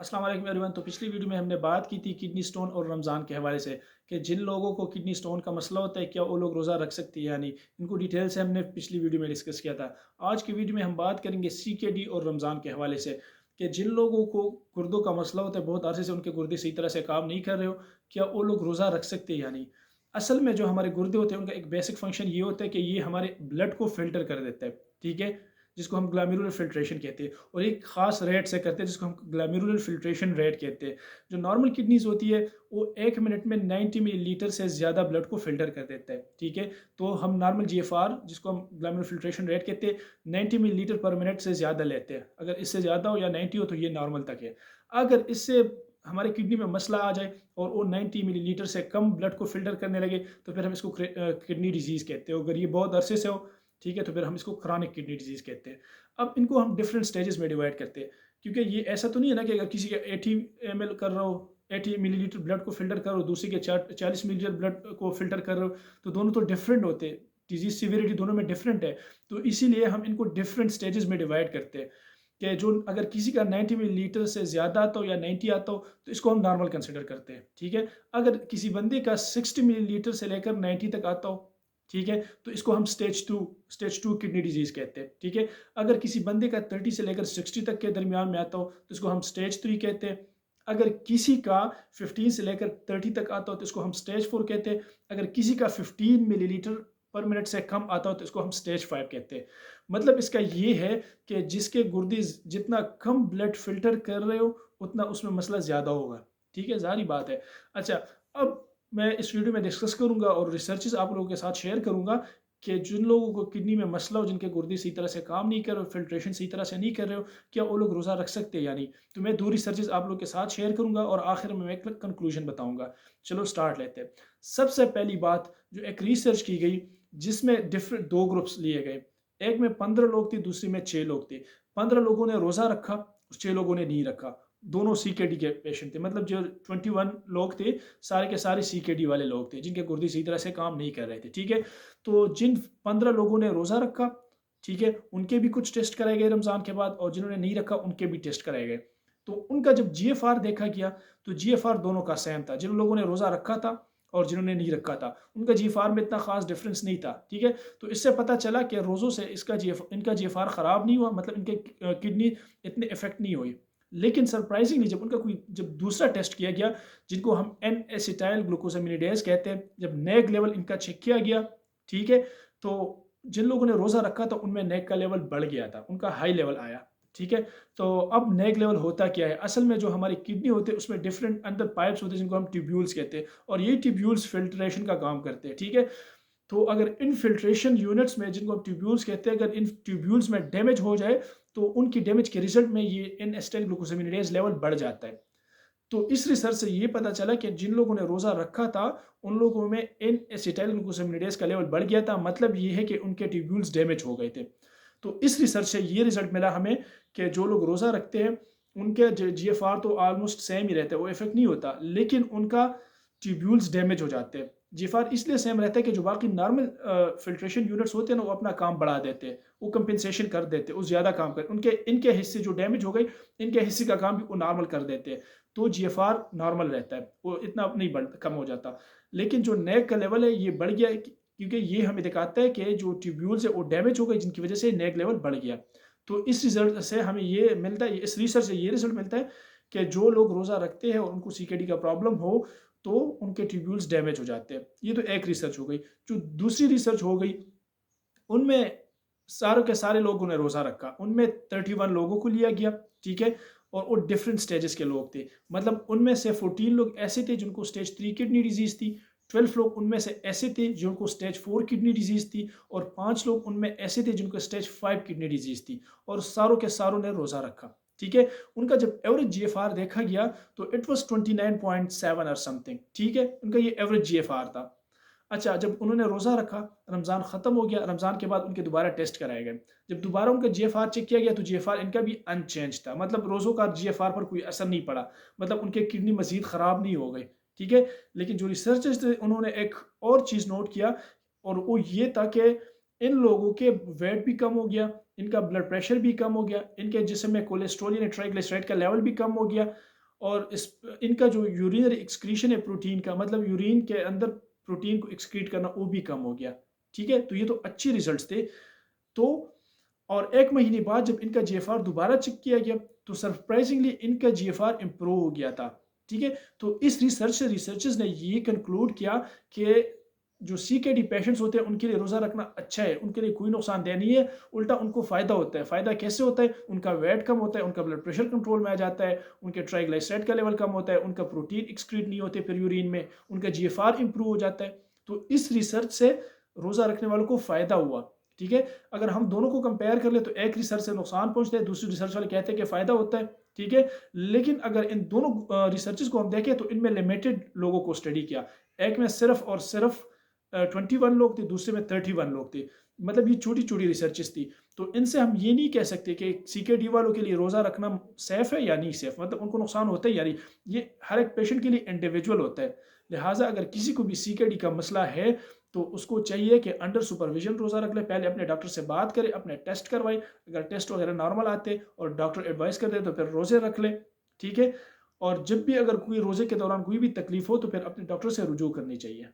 अस्सलाम वालेकुम एवरीवन। तो पिछली वीडियो में हमने बात की थी किडनी स्टोन और रमज़ान के हवाले से कि जिन लोगों को किडनी स्टोन का मसला होता है क्या वो लोग रोज़ा रख सकते हैं या नहीं। इनको डिटेल से हमने पिछली वीडियो में डिस्कस किया था। आज की वीडियो में हम बात करेंगे CKD और रमज़ान के हवाले से कि जिन लोगों को गुर्दों का मसला होता है, बहुत अरसे से उनके गुर्दे सही तरह से काम नहीं कर रहे हो, क्या वो लोग रोज़ा रख सकते हैं या नहीं। असल में जो हमारे गुर्दे होते हैं उनका एक बेसिक फंक्शन ये होता है कि ये हमारे ब्लड को फिल्टर कर देता है, ठीक है, जिसको हम ग्लोमेरुलर फिल्ट्रेशन कहते हैं, और एक खास रेट से करते हैं जिसको हम ग्लोमेरुलर फिल्ट्रेशन रेट कहते हैं। जो नॉर्मल किडनीज होती है वो 1 मिनट में 90 मिलीलीटर से ज़्यादा ब्लड को फिल्टर कर देता है, ठीक है। तो हम नॉर्मल GFR जिसको हम ग्लोमेरुलर फिल्ट्रेशन रेट कहते हैं 90 मिलीलीटर पर मिनट से ज़्यादा लेते हैं। अगर इससे ज़्यादा हो या 90 हो तो ये नॉर्मल तक है। अगर इससे हमारे किडनी में मसला आ जाए और वो 90 मिलीलीटर से कम ब्लड को फिल्टर करने लगे तो फिर हम इसको किडनी डिजीज़ कहते हैं। अगर ये बहुत अरसे से हो, ठीक है, तो फिर हम इसको क्रॉनिक किडनी डिजीज़ कहते हैं। अब इनको हम डिफरेंट स्टेजेस में डिवाइड करते हैं, क्योंकि ये ऐसा तो नहीं है ना कि अगर किसी के 80 ml कर रहे हो, 80 मिलीलीटर ब्लड को फिल्टर कर रहे हो, दूसरे के 40 मिलीलीटर ब्लड को फिल्टर कर रहे हो, तो दोनों तो डिफरेंट होते हैं। डिजीज सिवियरिटी दोनों में डिफरेंट है। तो इसीलिए हम इनको डिफरेंट स्टेजेस में डिवाइड करते हैं कि जो अगर किसी का 90 मिलीलीटर से ज़्यादा आता हो या 90 आता हो तो इसको हम नॉर्मल कंसिडर करते हैं, ठीक है। अगर किसी बंदे का 60 मिलीलीटर से लेकर 90 तक आता हो, ठीक है, तो इसको हम स्टेज 2 किडनी डिजीज़ कहते हैं, ठीक है। अगर किसी बंदे का 30 से लेकर 60 तक के दरमियान में आता हो तो इसको हम स्टेज 3 कहते हैं। अगर किसी का 15 से लेकर 30 तक आता हो तो इसको हम स्टेज 4 कहते हैं। अगर किसी का 15 मिलीलीटर पर मिनट से कम आता हो तो इसको हम स्टेज 5 कहते हैं। मतलब इसका ये है कि जिसके गुर्दे जितना कम ब्लड फिल्टर कर रहे हो उतना उसमें मसला ज़्यादा होगा, ठीक है, ज़ाहिर बात है। अच्छा, अब मैं इस वीडियो में डिस्कस करूंगा और रिसर्चेस आप लोगों के साथ शेयर करूंगा कि जिन लोगों को किडनी में मसला हो, जिनके गुर्दे सही तरह से काम नहीं कर रहे हो, फिल्ट्रेशन सही तरह से नहीं कर रहे हो, क्या वो लोग रोज़ा रख सकते हैं या नहीं। तो मैं 2 रिसर्चेस आप लोगों के साथ शेयर करूंगा और आखिर में मैं एक कंक्लूजन बताऊंगा। चलो स्टार्ट लेते हैं। सबसे पहली बात, जो एक रिसर्च की गई जिसमें डिफरेंट 2 ग्रुप्स लिए गए। एक में 15 लोग थे, दूसरी में 6 लोग थे। 15 लोगों ने रोज़ा रखा, 6 लोगों ने नहीं रखा। दोनों CKD के पेशेंट थे, मतलब जो 21 लोग थे सारे के सारे CKD वाले लोग थे जिनके गुर्दे सही तरह से काम नहीं कर रहे थे, ठीक है। तो जिन 15 लोगों ने रोज़ा रखा, ठीक है, उनके भी कुछ टेस्ट कराए गए रमज़ान के बाद, और जिन्होंने नहीं रखा उनके भी टेस्ट कराए गए। तो उनका जब GFR देखा गया तो GFR दोनों का सेम था। जिन लोगों ने रोज़ा रखा था और जिन्होंने नहीं रखा था उनका GFR में इतना खास डिफरेंस नहीं था, ठीक है। तो इससे पता चला कि रोज़ों से इनका GFR ख़राब नहीं हुआ, मतलब इनके किडनी इतने इफेक्ट नहीं हुई। लेकिन सरप्राइजिंगली जब उनका कोई जब दूसरा टेस्ट किया गया, जिनको हम एन एसिटाइल ग्लूकोसामिनिडेज कहते हैं, जब नेग लेवल इनका चेक किया गया, ठीक है, तो जिन लोगों ने रोज़ा रखा था उनमें नेग का लेवल बढ़ गया था, उनका हाई लेवल आया, ठीक है। तो अब नेग लेवल होता क्या है, असल में जो हमारी किडनी होते हैं उसमें डिफरेंट अंदर पाइप्स होते हैं जिनको हम ट्यूब्यूल्स कहते हैं, और ये ट्यूब्यूल्स फिल्ट्रेशन का काम करते हैं, ठीक है। तो अगर इन फिल्ट्रेशन यूनिट्स में, जिनको हम ट्यूब्यूल्स कहते हैं, अगर इन ट्यूब्यूल्स में डैमेज हो जाए तो उनकी डैमेज के रिजल्ट में ये इन एसिटाइल ग्लूकोसामिनिडेज लेवल बढ़ जाता है। तो इस रिसर्च से ये पता चला कि जिन लोगों ने रोज़ा रखा था उन लोगों में इन एसिटाइल ग्लूकोसामिनिडेज का लेवल बढ़ गया था, मतलब ये है कि उनके ट्यूब्यूल्स डैमेज हो गए थे। तो इस रिसर्च से ये रिजल्ट मिला हमें कि जो लोग रोज़ा रखते हैं उनके GFR तो ऑलमोस्ट सेम ही रहता है, वो इफेक्ट नहीं होता, लेकिन उनका ट्यूब्यूल्स डैमेज हो जाते हैं। GFR इसलिए सेम रहता है कि जो बाकी नॉर्मल फिल्ट्रेशन यूनिट्स होते हैं ना वो अपना काम बढ़ा देते हैं, वो कंपेंसेशन कर देते हैं, वो ज़्यादा काम कर उनके इनके हिस्से जो डैमेज हो गई इनके हिस्से का काम भी वो नॉर्मल कर देते हैं। तो GFR नॉर्मल रहता है, वो इतना नहीं बढ़ कम हो जाता। लेकिन जो नेक का लेवल है ये बढ़ गया है क्योंकि ये हमें दिखाता है कि जो ट्यूब्यूल्स है वो डैमेज हो गए जिनकी वजह से नेक लेवल बढ़ गया। तो इस रिजल्ट से हमें ये मिलता है, इस रिसर्च से ये रिजल्ट मिलता है कि जो लोग रोज़ा रखते हैं और उनको CKD का प्रॉब्लम हो तो उनके ट्यूब्यूल्स डैमेज हो जाते हैं। ये तो एक रिसर्च हो गई। जो दूसरी रिसर्च हो गई उनमें सारों के सारे लोगों ने रोज़ा रखा, उनमें 31 लोगों को लिया गया, ठीक है, और वो डिफरेंट स्टेजेस के लोग थे। मतलब उनमें से 14 लोग ऐसे थे जिनको स्टेज 3 किडनी डिजीज़ थी, 12 लोग उनमें से ऐसे थे जिनको स्टेज 4 किडनी डिजीज़ थी, और 5 लोग उनमें ऐसे थे जिनको स्टेज 5 किडनी डिजीज़ थी, और सारों के सारों ने रोज़ा रखा, ठीक है। उनका जब एवरेज GFR देखा गया तो इट वाज़ 29.7 और समथिंग, ठीक है, उनका ये एवरेज GFR था। अच्छा, जब उन्होंने रोज़ा रखा, रमज़ान ख़त्म हो गया, रमज़ान के बाद उनके दोबारा टेस्ट कराए गए। जब दोबारा उनका GFR चेक किया गया तो GFR इनका भी अनचेंज था, मतलब रोज़ों का GFR पर कोई असर नहीं पड़ा, मतलब उनके किडनी मज़ीद ख़राब नहीं हो गई, ठीक है। लेकिन जो रिसर्चर्स थे उन्होंने एक और चीज़ नोट किया, और वो ये था कि इन लोगों के वेट भी कम हो गया, इनका ब्लड प्रेशर भी कम हो गया, इनके जिस्म में कोलेस्ट्रॉल यानी ट्राइग्लिसराइड का लेवल भी कम हो गया, और इनका जो यूरिनरी एक्सक्रीशन है प्रोटीन का, मतलब यूरिन के अंदर प्रोटीन को एक्सक्रीट करना, वो भी कम हो गया। ठीक है, तो ये तो अच्छे रिजल्ट्स थे। तो और 1 महीने बाद जब इनका जीएफआर दोबारा चेक किया गया तो सरप्राइजिंगली इनका जीएफआर इम्प्रूव हो गया था। ठीक है, तो इस रिसर्च से रिसर्चर्स ने ये कंक्लूड किया कि जो सीकेडी पेशेंट्स होते हैं उनके लिए रोज़ा रखना अच्छा है, उनके लिए कोई नुकसानदेह नहीं है, उल्टा उनको फ़ायदा होता है। फ़ायदा कैसे होता है? उनका वेट कम होता है, उनका ब्लड प्रेशर कंट्रोल में आ जाता है, उनके ट्राइग्लिसराइड का लेवल कम होता है, उनका प्रोटीन एक्सक्रीट नहीं होते फिर यूरिन में, उनका जीएफआर इम्प्रूव हो जाता है। तो इस रिसर्च से रोज़ा रखने वालों को फ़ायदा हुआ। ठीक है, अगर हम दोनों को कंपेयर कर ले तो एक रिसर्च से नुकसान पहुंचता है, दूसरी रिसर्च वाले कहते हैं कि फ़ायदा होता है। ठीक है, लेकिन अगर इन दोनों रिसर्चेस को हम देखें तो इनमें लिमिटेड लोगों को स्टडी किया। एक में सिर्फ और सिर्फ 21 लोग थे, दूसरे में 31 लोग थे। मतलब ये छोटी छोटी रिसर्चेस थी। तो इनसे हम ये नहीं कह सकते कि सीकेडी वालों के लिए रोज़ा रखना सेफ़ है या नहीं सेफ़, मतलब उनको नुकसान होता है या नहीं। ये हर एक पेशेंट के लिए इंडिविजुअल होता है। लिहाजा अगर किसी को भी सीकेडी का मसला है तो उसको चाहिए कि अंडर सुपरविजन रोज़ा रख ले, पहले अपने डॉक्टर से बात करे, अपने टेस्ट करवाए, अगर टेस्ट वगैरह नॉर्मल आते और डॉक्टर एडवाइस कर दे तो फिर रोज़े रख ले। ठीक है, और जब भी अगर कोई रोज़े के दौरान कोई भी तकलीफ हो तो फिर अपने डॉक्टर से रुजू करनी चाहिए।